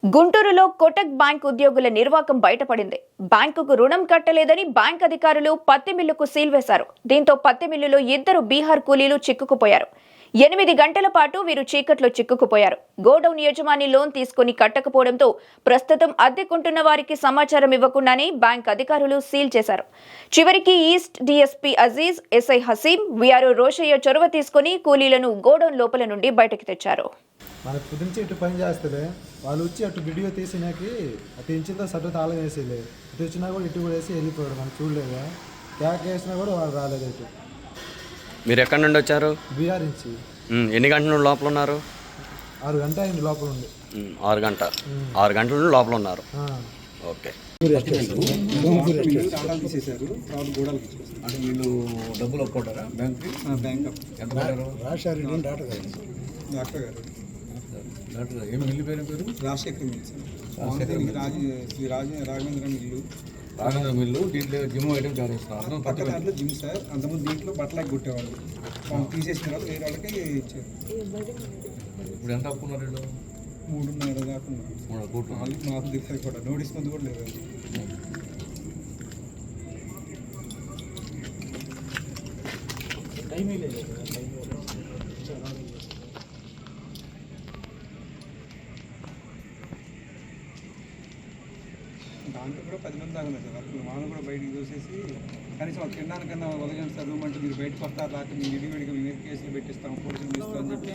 గుంటూరులో కోటక్ బ్యాంక్ ఉద్యోగుల నిర్వాకం బయటపడింది. బ్యాంకుకు రుణం కట్టలేదని బ్యాంక్ అధికారులు పత్తి మిల్లుకు సీల్ వేశారు. దీంతో పత్తి మిల్లులో 2 బీహార్ కూలీలు చిక్కుకుపోయారు. 8 గంటల పాటు వీరు చీకట్లో చిక్కుకుపోయారు. గోడౌన్ యజమాని లోన్ తీసుకుని కట్టకపోవడంతో ప్రస్తుతం అద్దెకుంటున్న వారికి సమాచారం ఇవ్వకుండానే బ్యాంక్ అధికారులు సీల్ చేశారు. చివరికి east DSP Aziz, SI Haseem, VRO Roshaiah చొరవ తీసుకుని కూలీలను గోడౌన్ లోపల నుండి బయటకు తెచ్చారు. మనకు కుదిరించి ఇటు పని చేస్తుంది, వాళ్ళు వచ్చి అటు వీడియో తీసినాకి అటు ఇంచుతో సట్టు తాళం వేసేది, ఇటు వచ్చినా కూడా ఇటు కూడా వేసి వెళ్ళిపోయాడు. మనం చూడలేదు, క్యాక్ వేసినా కూడా వాళ్ళు రాలేదు. ఇటు మీరు ఎక్కడి నుండి వచ్చారు? బీహార్ నుంచి. ఎన్ని గంటల నుండి లోపల ఉన్నారు? 6 గంటల అయింది లోపల ఉండి. 6 గంటల నుండి లోపల ఉన్నారు. ఓకే. వీళ్ళు డబ్బులు ఒప్పుకుంటారా బ్యాంక్కి? డాక్టర్ గారు ఏం మిల్లు పేరు Rajasekhar mill sir. Raghavendra mill. Raghavendra mill. దీంట్లో జిమ్ ఐటమ్ చార్జ్ ఇస్తున్నారు. పక్క దాంట్లో జిమ్ సార్. అంతకుముందు దీంట్లో బట్టలకి కొట్టేవాళ్ళు, తీసేసిన తర్వాత వేరే వాళ్ళకి ఇచ్చారు. ఇప్పుడు ఎంత అప్పున్నారు వీళ్ళు? 3.5 దాకా 3 కోట్లు. మాకు దిగుతాయి కూడా, నోటీస్ ముందు కూడా లేదు. దాంట్లో కూడా 10 మంది దాకా ఉన్నారు సార్. అప్పుడు వాళ్ళు కూడా బయటికి చూసేసి కనీసం ఒక తినడానికన్నా ఉదయం చదువుమంటే మీరు బయటకు వస్తారు, రాక మీ విడివిడిగా మీ మీద కేసులు పెట్టిస్తాం, పోలీసులు ఇస్తాం అని చెప్పి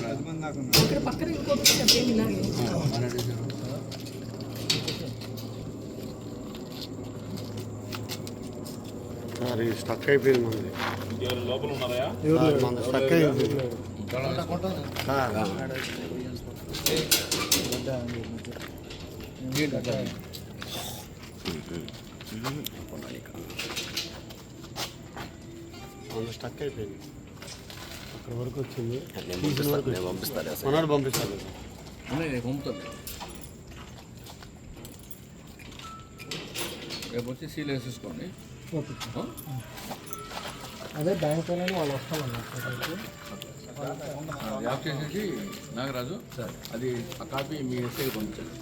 10 మంది దాకా ఉన్నారు. స్టక్ అయిపోయింది. మంది లోపల ఉన్నారా? స్టక్ అయింది. స్టక్ అయిపోయింది. అక్కడ వరకు వచ్చింది. పంపిస్తాను. పంపుతాను. రేపు వచ్చి సీల్ వేసేసుకోండి. అదే బ్యాంక్ వాళ్ళు వస్తామన్నారు. యాప్ చేసేసి నాగరాజు అది ఆ కాపీ మీ ఎస్ఐకి పంపించండి.